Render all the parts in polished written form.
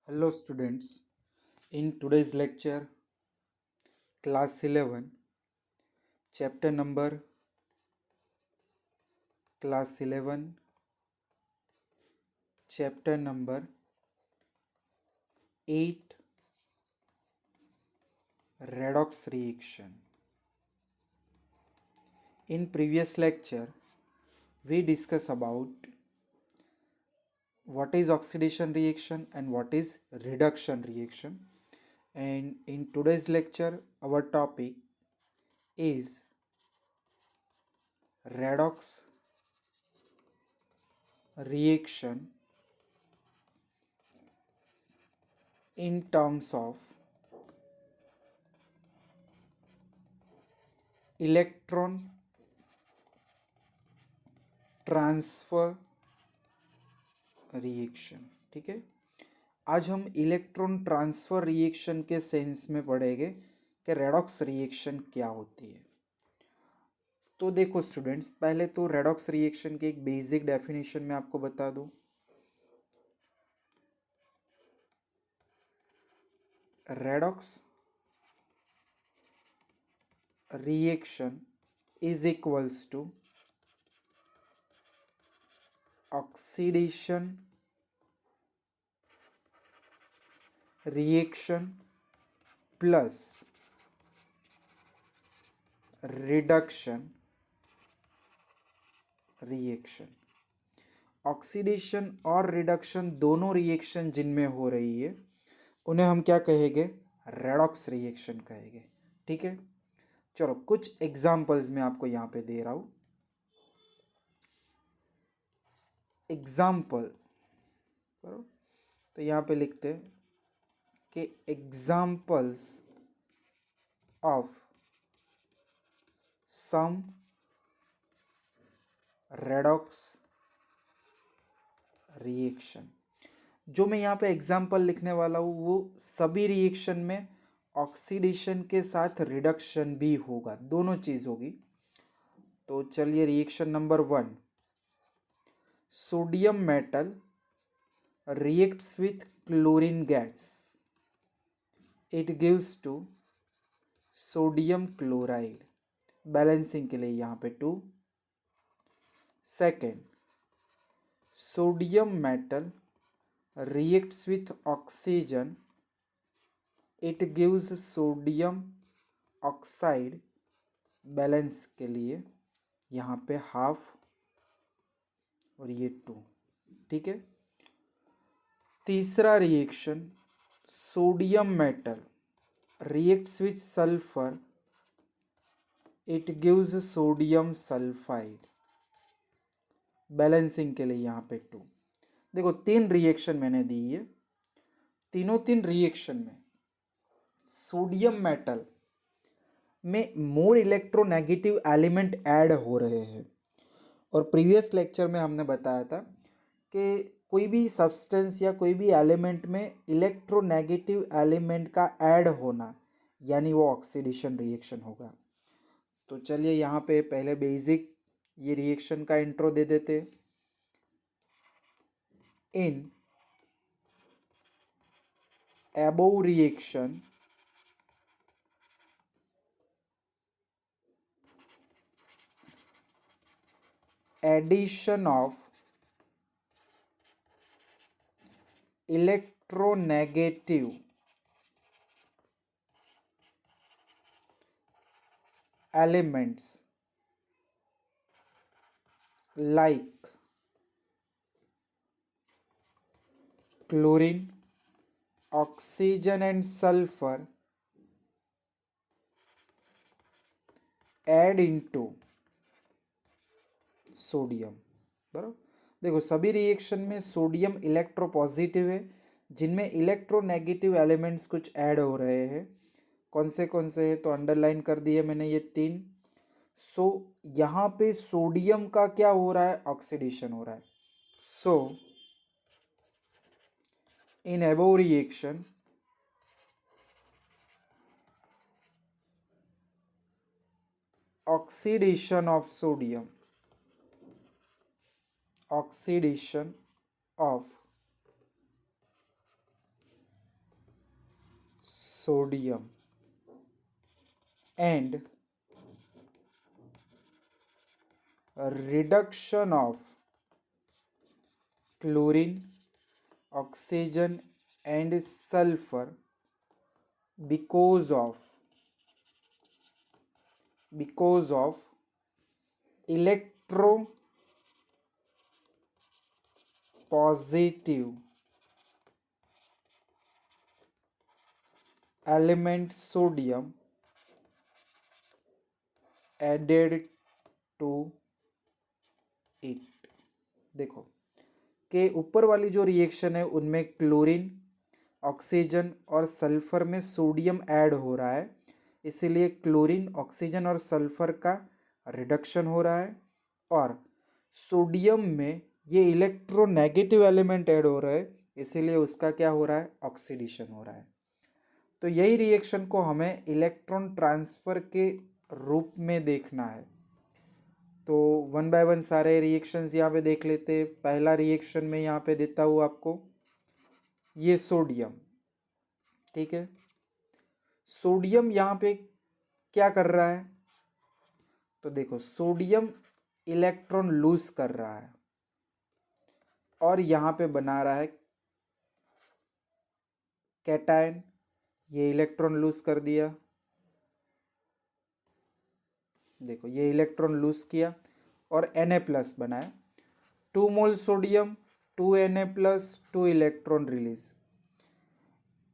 Hello students, in today's lecture, class 11, chapter number class 11, chapter number 8, redox reaction. In previous lecture, we discussed about what is oxidation reaction and what is reduction reaction. And in today's lecture, our topic is redox reaction in terms of electron transfer reaction. ठीक है, आज हम electron transfer reaction के sense में पढ़ेंगे कि redox reaction क्या होती है। तो देखो स्टूडेंट्स, पहले तो रेडॉक्स रिएक्शन की एक बेसिक डेफिनेशन में आपको बता दूं। Redox reaction is equals to oxidation reaction plus reduction reaction. Oxidation और रिडक्शन दोनों रिएक्शन जिनमें हो रही है उन्हें हम क्या कहेंगे? रेडॉक्स रिएक्शन कहेंगे। ठीक है, चलो कुछ एग्जाम्पल्स मैं आपको यहां पे दे रहा हूं। एग्जाम्पल करो तो यहां पे लिखते हैं कि examples of some redox reaction. जो मैं यहाँ पे एग्जाम्पल लिखने वाला हूँ वो सभी रिएक्शन में ऑक्सीडेशन के साथ रिडक्शन भी होगा, दोनों चीज होगी। तो चलिए, reaction number 1, sodium metal reacts with chlorine gas, it gives to sodium chloride. Balancing के लिए यहाँ पे 2। Second, sodium metal reacts with oxygen, it gives sodium oxide। Balance के लिए यहाँ पे हाफ और ये 2। ठीक है, तीसरा reaction, sodium metal reacts with sulfur, it gives sodium sulphide. Balancing के लिए यहाँ पे 2। देखो 3 रिएक्शन मैंने दी है, तीन रिएक्शन में सोडियम मेटल में मोर इलेक्ट्रोनेगेटिव एलिमेंट ऐड हो रहे हैं। और प्रीवियस लेक्चर में हमने बताया था कि कोई भी सब्सटेंस या कोई भी एलिमेंट में इलेक्ट्रोनेगेटिव एलिमेंट का ऐड होना यानी वो ऑक्सीडेशन रिएक्शन होगा। तो चलिए यहाँ पे पहले बेसिक ये रिएक्शन का इंट्रो दे देते। इन above reaction, addition of electronegative elements like chlorine, oxygen and sulfur add into sodium. बराबर, देखो सभी रिएक्शन में सोडियम इलेक्ट्रोपॉजिटिव है, जिनमें इलेक्ट्रोनेगेटिव एलिमेंट्स कुछ ऐड हो रहे हैं। कौन से है तो अंडरलाइन कर दिए मैंने ये 3। सो यहाँ पे सोडियम का क्या हो रहा है? ऑक्सीडेशन हो रहा है। So in above reaction oxidation of sodium, oxidation of sodium and reduction of chlorine, oxygen and sulfur because of electropositive element sodium added to it। देखो कि ऊपर वाली जो रिएक्शन है उनमें क्लोरीन, ऑक्सीजन और सल्फर में सोडियम ऐड हो रहा है, इसीलिए क्लोरीन, ऑक्सीजन और सल्फर का रिडक्शन हो रहा है, और सोडियम में ये इलेक्ट्रोनेगेटिव एलिमेंट ऐड हो रहा है, इसीलिए उसका क्या हो रहा है, ऑक्सीडेशन हो रहा है। तो यही रिएक्शन को हमें इलेक्ट्रॉन ट्रांसफर के रूप में देखना है। तो वन बाय वन सारे रिएक्शंस यहाँ पे देख लेते हैं। पहला रिएक्शन में यहाँ पे देता हूँ आपको ये सोडियम, ठीक है। सोडियम यहाँ पे क्या कर रहा है, तो देखो सोडियम इलेक्ट्रॉन लूज कर रहा है और यहाँ पे बना रहा है कैटायन, ये इलेक्ट्रॉन लूज कर दिया, देखो ये इलेक्ट्रॉन लूज किया और Na+ बनाया, 2 मोल सोडियम 2 Na+, 2 इलेक्ट्रॉन रिलीज।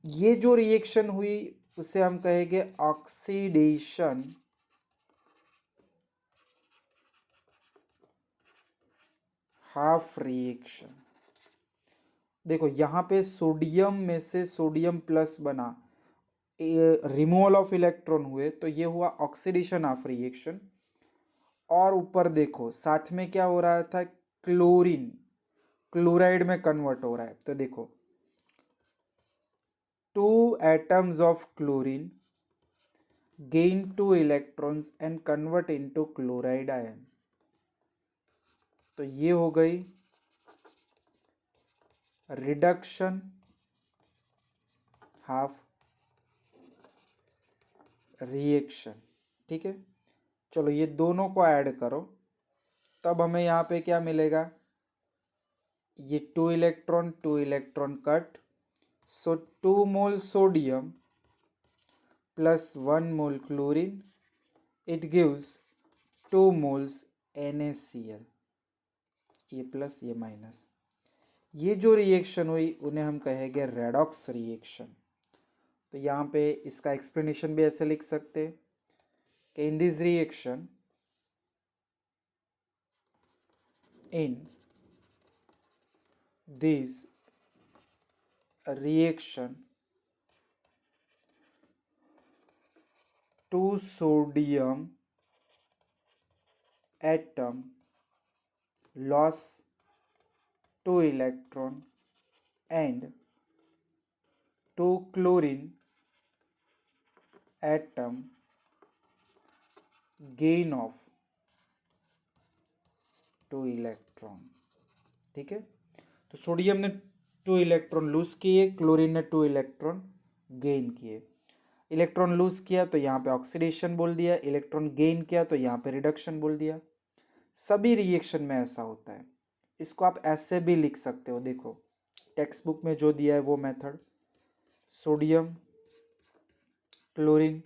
ये जो रिएक्शन हुई उसे हम कहेंगे ऑक्सीडेशन हाफ रिएक्शन। देखो यहाँ पे सोडियम में से सोडियम प्लस बना, रिमूवल ऑफ इलेक्ट्रॉन हुए, तो ये हुआ ऑक्सीडेशन हाफ रिएक्शन। और ऊपर देखो साथ में क्या हो रहा था, क्लोरीन क्लोराइड में कन्वर्ट हो रहा है। तो देखो 2 atoms of chlorine gain 2 electrons and convert into chloride ion। तो ये हो गई रिडक्शन हाफ रिएक्शन, ठीक है। चलो ये दोनों को ऐड करो, तब हमें यहाँ पे क्या मिलेगा, ये 2 electron cut, so 2 mole sodium plus 1 mole chlorine, it gives 2 moles NaCl, ये प्लस ये माइनस। ये जो रिएक्शन हुई उन्हें हम कहेंगे रेडॉक्स रिएक्शन। तो यहाँ पे इसका एक्सप्लेनेशन भी ऐसे लिख सकते हैं कि in this reaction, in this reaction 2 sodium atom loss 2 electron and 2 chlorine atom gain of 2 electron, ठीक है। तो सोडियम ने 2 इलेक्ट्रॉन लूज किए, क्लोरीन ने 2 इलेक्ट्रॉन गेन किए। इलेक्ट्रॉन लूज किया तो यहाँ पे ऑक्सीडेशन बोल दिया, इलेक्ट्रॉन गेन किया तो यहाँ पे रिडक्शन बोल दिया। सभी रिएक्शन में ऐसा होता है। इसको आप ऐसे भी लिख सकते हो, देखो टेक्स्ट बुक में जो दिया है वो method, sodium chlorine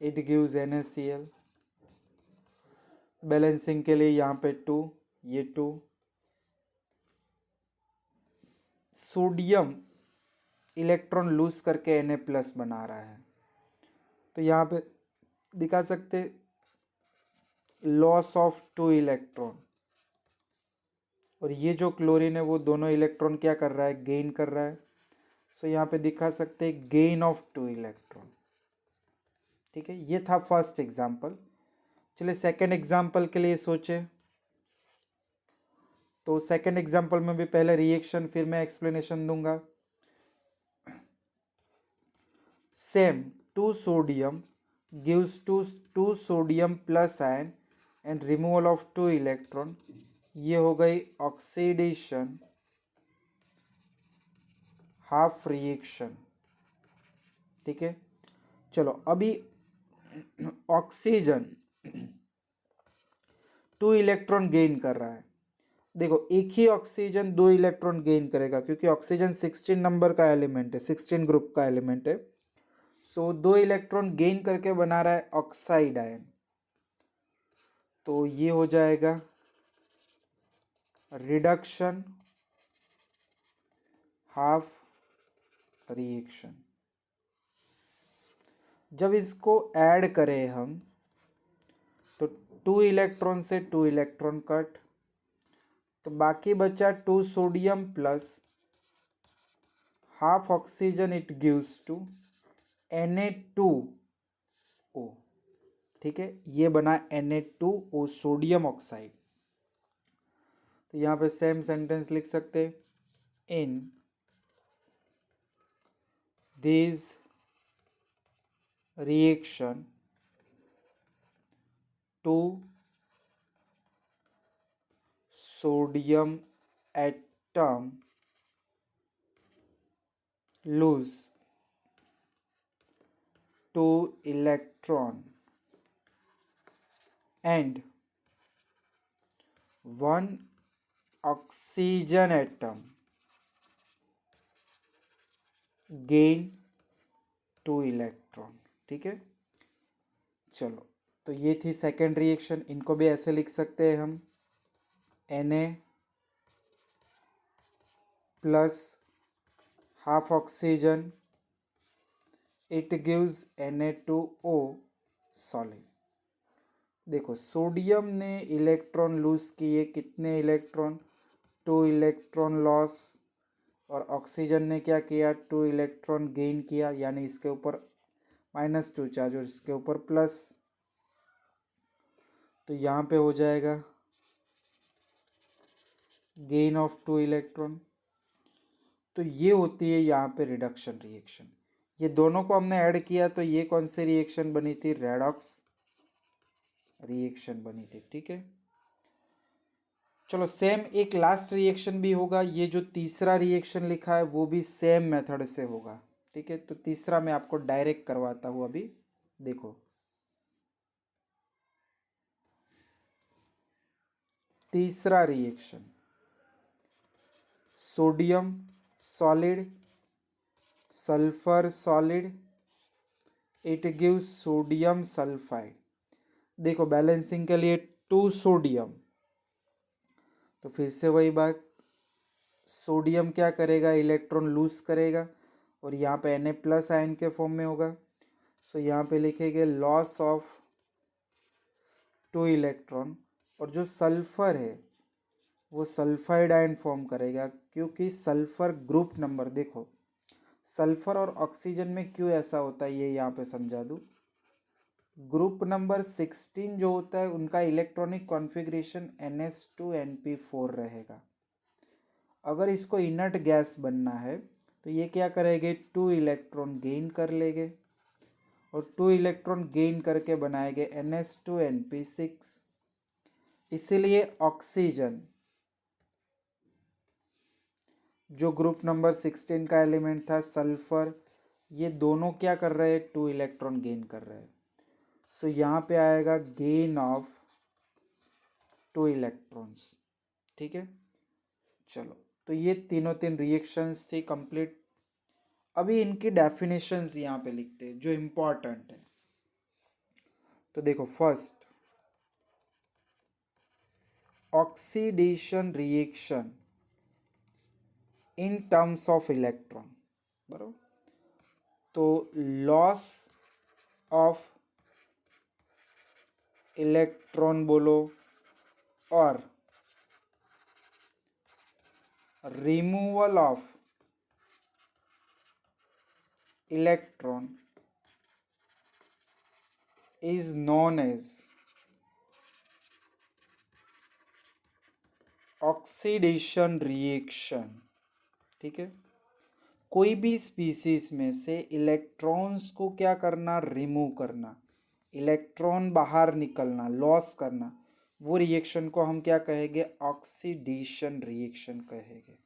it gives NaCl, balancing के लिए यहाँ पे 2, ये 2, सोडियम इलेक्ट्रॉन लूज करके Na+ बना रहा है, तो यहाँ पे दिखा सकते लॉस ऑफ 2 इलेक्ट्रॉन, और ये जो क्लोरीन है वो दोनों इलेक्ट्रॉन क्या कर रहा है, गेन कर रहा है। सो यहाँ पे दिखा सकते गेन ऑफ 2 इलेक्ट्रॉन, ठीक है। ये था फर्स्ट एग्जाम्पल। चलिए सेकेंड एग्जाम्पल के लिए सोचे। तो सेकेंड एग्जाम्पल में भी पहले रिएक्शन फिर मैं एक्सप्लेनेशन दूंगा। Same 2 sodium gives 2 sodium plus ion and removal of 2 electron, ये हो गई ऑक्सीडेशन हाफ रिएक्शन। ठीक है। चलो अभी ऑक्सीजन 2 इलेक्ट्रॉन गेन कर रहा है। देखो एक ही ऑक्सीजन 2 इलेक्ट्रॉन गेन करेगा क्योंकि ऑक्सीजन 16 नंबर का एलिमेंट है, 16 ग्रुप का एलिमेंट है। सो 2 इलेक्ट्रॉन गेन करके बना रहा है ऑक्साइड आयन। तो ये हो जाएगा रिडक्शन हाफ रिएक्शन। जब इसको ऐड करें हम तो 2 इलेक्ट्रॉन से 2 इलेक्ट्रॉन कट, तो बाकी बचा 2 sodium plus half oxygen, it gives to Na2O। ठीक है, ये बना Na2O सोडियम ऑक्साइड। तो यहाँ पे सेम सेंटेंस लिख सकते हैं, in this reaction 2 sodium atom lose 2 electron and 1 oxygen atom gain 2 electron. ठीक है, चलो तो ये थी सेकेंड रिएक्शन। इनको भी ऐसे लिख सकते हैं हम, Na plus half oxygen, it gives Na2O solid. देखो सोडियम ने इलेक्ट्रॉन लूज किए, कितने इलेक्ट्रॉन, 2 इलेक्ट्रॉन लॉस, और ऑक्सीजन ने क्या किया, 2 इलेक्ट्रॉन गेन किया, यानी इसके ऊपर -2 चार्ज और इसके ऊपर प्लस। तो यहाँ पे हो जाएगा गेन ऑफ 2 इलेक्ट्रॉन। तो ये होती है यहाँ पे रिडक्शन रिएक्शन। ये दोनों को हमने ऐड किया तो ये कौन सी रिएक्शन बनी थी, रेडॉक्स रिएक्शन बनी थी। ठीक है, चलो सेम एक लास्ट रिएक्शन भी होगा। ये जो तीसरा रिएक्शन लिखा है वो भी सेम मेथड से होगा। ठीक है, तो तीसरा मैं आपको डायरेक्ट करवाता हूँ अभी। देखो तीसरा reaction, sodium solid sulphur solid, it gives sodium sulphide. देखो बैलेंसिंग के लिए 2 सोडियम, तो फिर से वही बात, सोडियम क्या करेगा, इलेक्ट्रॉन लूज करेगा और यहाँ पे Na प्लस आयन के फॉर्म में होगा। सो यहाँ पे लिखेंगे लॉस ऑफ 2 इलेक्ट्रॉन, और जो सल्फर है वो सल्फाइड आयन फॉर्म करेगा क्योंकि सल्फर ग्रुप नंबर, देखो सल्फर और ऑक्सीजन में क्यों ऐसा होता है ये यहाँ पे समझा दूँ। ग्रुप नंबर 16 जो होता है उनका इलेक्ट्रॉनिक कॉन्फ़िगरेशन NH2NP4 रहेगा। अगर इसको इनर्ट गैस बनना है तो ये क्या करेंगे, 2 इलेक्ट्रॉन गेन कर लेंगे और 2 इलेक्ट्रॉन गेन करके बनाएंगे NH2NP6। इसीलिए ऑक्सीजन जो ग्रुप नंबर 16 का एलिमेंट था, सल्फर, ये दोनों क्या कर रहे हैं, 2 इलेक्ट्रॉन गेन कर रहे हैं। सो यहाँ पे आएगा गेन ऑफ 2 इलेक्ट्रॉन्स। ठीक है, चलो तो ये तीनों तीन रिएक्शंस थी कंप्लीट। अभी इनकी डेफिनेशंस यहाँ पे लिखते हैं जो इम्पोर्टेंट है। तो देखो first, oxidation reaction in terms of electron, बराबर। तो लॉस ऑफ इलेक्ट्रॉन बोलो और removal of electron is known as oxidation reaction. ठीक है, कोई भी स्पीसीज में से इलेक्ट्रॉन्स को क्या करना, रिमूव करना, इलेक्ट्रॉन बाहर निकलना, लॉस करना, वो रिएक्शन को हम क्या कहेंगे, ऑक्सीडेशन रिएक्शन कहेंगे।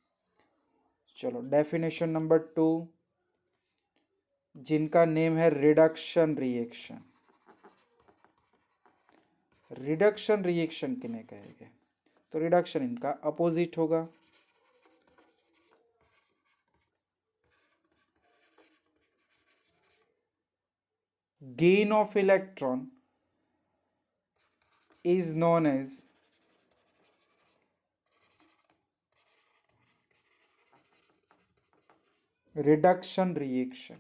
चलो डेफिनेशन नंबर 2, जिनका नेम है रिडक्शन रिएक्शन। रिडक्शन रिएक्शन किन्हें कहेंगे? तो रिडक्शन इनका अपोजिट होगा। Gain of electron is known as reduction reaction।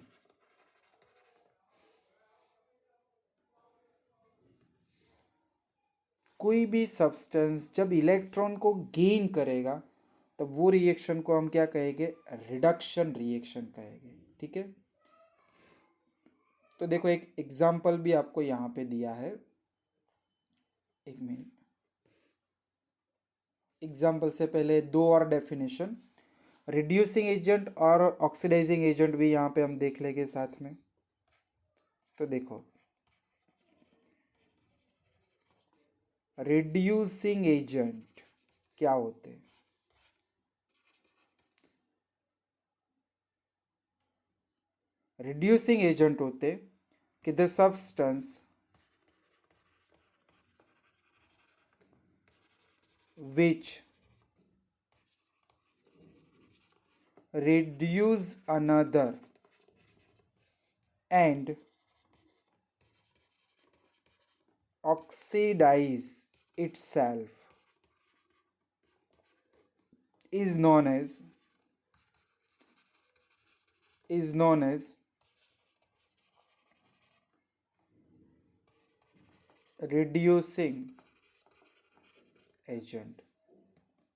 कोई भी सब्सटेंस जब इलेक्ट्रॉन को गेन करेगा तब वो रिएक्शन को हम क्या कहेंगे? रिडक्शन रिएक्शन कहेंगे। ठीक है, तो देखो एक एग्जाम्पल भी आपको यहां पे दिया है, एक मिनट। एग्जाम्पल से पहले दो और डेफिनेशन, रिड्यूसिंग एजेंट और ऑक्सीडाइजिंग एजेंट भी यहां पे हम देख लेंगे साथ में। तो देखो, रिड्यूसिंग एजेंट क्या होते हैं? रिड्यूसिंग एजेंट होते कि the substance which reduce another and oxidize itself is known as reducing agent.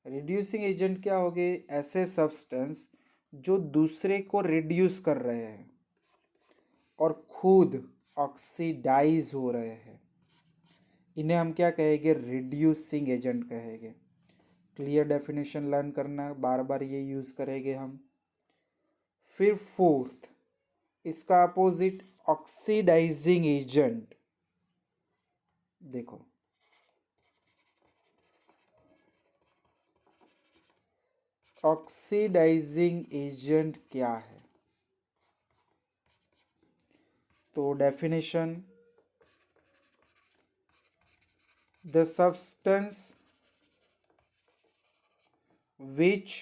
Reducing agent क्या हो गए? ऐसे सब्सटेंस जो दूसरे को रिड्यूस कर रहे हैं और खुद ऑक्सीडाइज हो रहे हैं, इन्हें हम क्या कहेंगे? रिड्यूसिंग एजेंट कहेंगे। क्लियर डेफिनेशन लर्न करना, बार बार ये यूज करेंगे हम। फिर फोर्थ, इसका अपोजिट ऑक्सीडाइजिंग एजेंट। देखो, ऑक्सीडाइजिंग एजेंट क्या है? तो definition, the substance which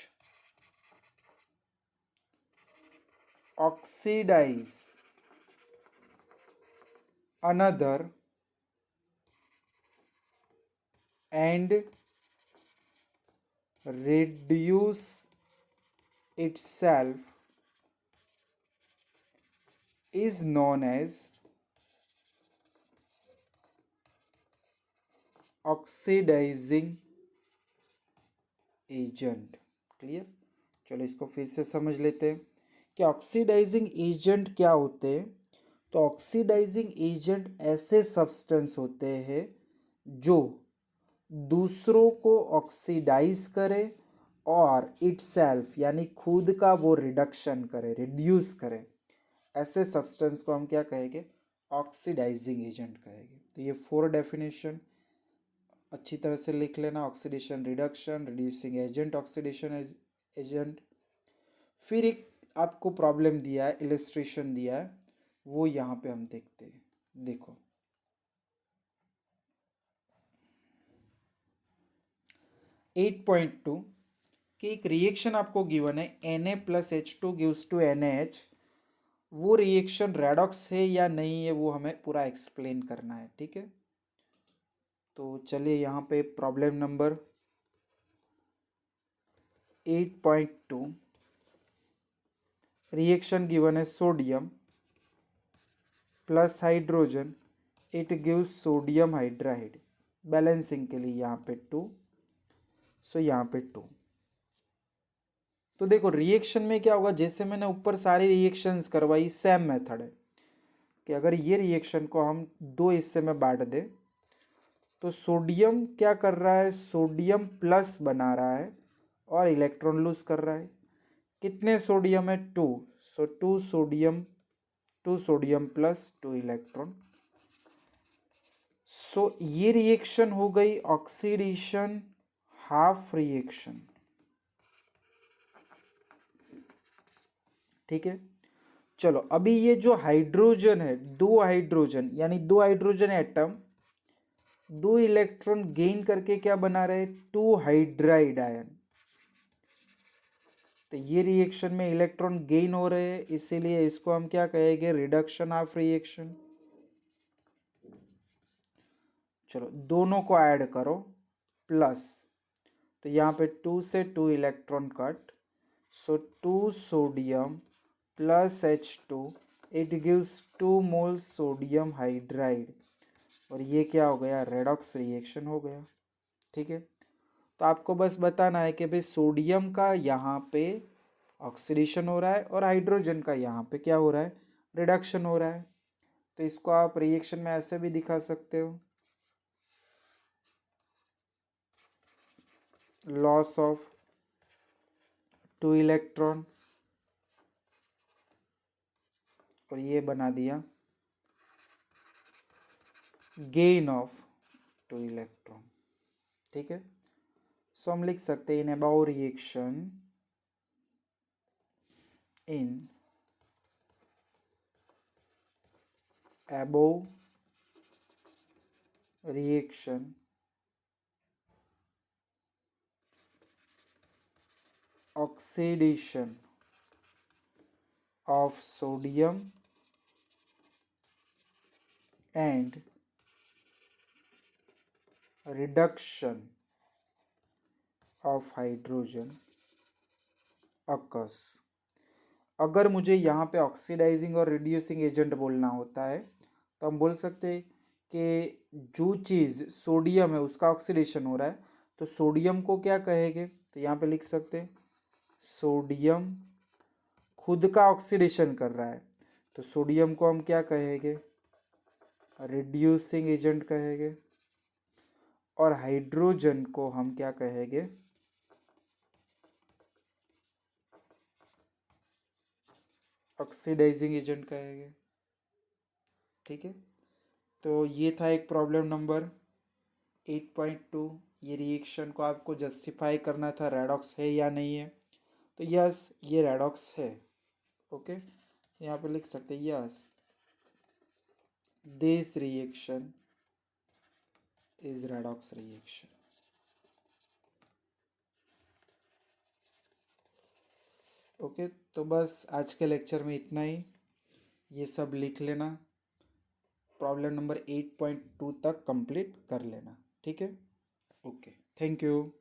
oxidize another and reduce itself is known as oxidizing agent. Clear? चलो इसको फिर से समझ लेते हैं कि ऑक्सीडाइजिंग एजेंट क्या होते हैं। तो ऑक्सीडाइजिंग एजेंट ऐसे सब्सटेंस होते हैं जो दूसरों को ऑक्सीडाइज करे और इटसेल्फ यानी खुद का वो रिडक्शन करे, रिड्यूस करे। ऐसे सब्सटेंस को हम क्या कहेंगे? ऑक्सीडाइजिंग एजेंट कहेंगे। तो ये 4 डेफिनेशन अच्छी तरह से लिख लेना। Oxidation reduction, reducing agent, oxidation agent. फिर एक आपको प्रॉब्लम दिया है, इलस्ट्रेशन दिया है, वो यहाँ पे हम देखते हैं। देखो, एट पॉइंट टू कि एक रिएक्शन आपको गिवन है Na plus H2 gives to NaH। वो रिएक्शन रेडॉक्स है या नहीं है वो हमें पूरा एक्सप्लेन करना है। ठीक है, तो चलिए यहाँ पे प्रॉब्लम नंबर 8.2, रिएक्शन गिवन है sodium plus hydrogen, it gives sodium hydride. Balancing के लिए यहाँ पे 2, सो यहाँ पे 2। तो देखो रिएक्शन में क्या होगा, जैसे मैंने ऊपर सारी रिएक्शंस करवाई, सेम मेथड है कि अगर ये रिएक्शन को हम 2 हिस्से में बांट दें तो सोडियम क्या कर रहा है? सोडियम प्लस बना रहा है और इलेक्ट्रॉन लूज कर रहा है। कितने सोडियम है? 2, सो 2 सोडियम प्लस 2 इलेक्ट्रॉन। सो ये रिएक्शन हो गई ऑक्सीडेशन हाफ रिएक्शन। ठीक है, चलो अभी ये जो हाइड्रोजन है, दो हाइड्रोजन यानी दो हाइड्रोजन एटम दो इलेक्ट्रॉन गेन करके क्या बना रहे, टू हाइड्राइड आयन। तो ये रिएक्शन में इलेक्ट्रॉन गेन हो रहे हैं, इसीलिए इसको हम क्या कहेंगे, रिडक्शन ऑफ रिएक्शन। चलो दोनों को ऐड करो प्लस, तो यहाँ पे 2 से 2 electron cut, so 2 sodium plus H2, it gives 2 mole sodium hydride, और ये क्या हो गया, रेडॉक्स रिएक्शन हो गया। ठीक है, तो आपको बस बताना है कि भाई सोडियम का यहाँ पे ऑक्सीडेशन हो रहा है और हाइड्रोजन का यहाँ पे क्या हो रहा है, रिडक्शन हो रहा है। तो इसको आप रिएक्शन में ऐसे भी दिखा सकते हो, लॉस ऑफ 2 इलेक्ट्रॉन, और ये बना दिया गेन ऑफ 2 इलेक्ट्रॉन। ठीक है, सो हम लिख सकते हैं in above reaction, in above reaction oxidation of sodium and reduction of hydrogen occurs। अगर मुझे यहाँ पे ऑक्सीडाइजिंग और रिड्यूसिंग एजेंट बोलना होता है तो हम बोल सकते हैं कि जो चीज़ सोडियम है उसका ऑक्सीडेशन हो रहा है, तो सोडियम को क्या कहेंगे, तो यहाँ पे लिख सकते हैं सोडियम खुद का ऑक्सीडेशन कर रहा है, तो सोडियम को हम क्या कहेंगे, रिड्यूसिंग एजेंट कहेंगे, और हाइड्रोजन को हम क्या कहेंगे, ऑक्सीडाइजिंग एजेंट कहेंगे। ठीक है, तो ये था एक प्रॉब्लम नंबर 8.2। ये रिएक्शन को आपको जस्टिफाई करना था रेडॉक्स है या नहीं है, तो यस ये रेडॉक्स है। ओके, यहाँ पे लिख सकते हैं yes this reaction is redox reaction. Okay, तो बस आज के लेक्चर में इतना ही, ये सब लिख लेना, प्रॉब्लम नंबर 8.2 तक कंप्लीट कर लेना। ठीक है, ओके, थैंक यू।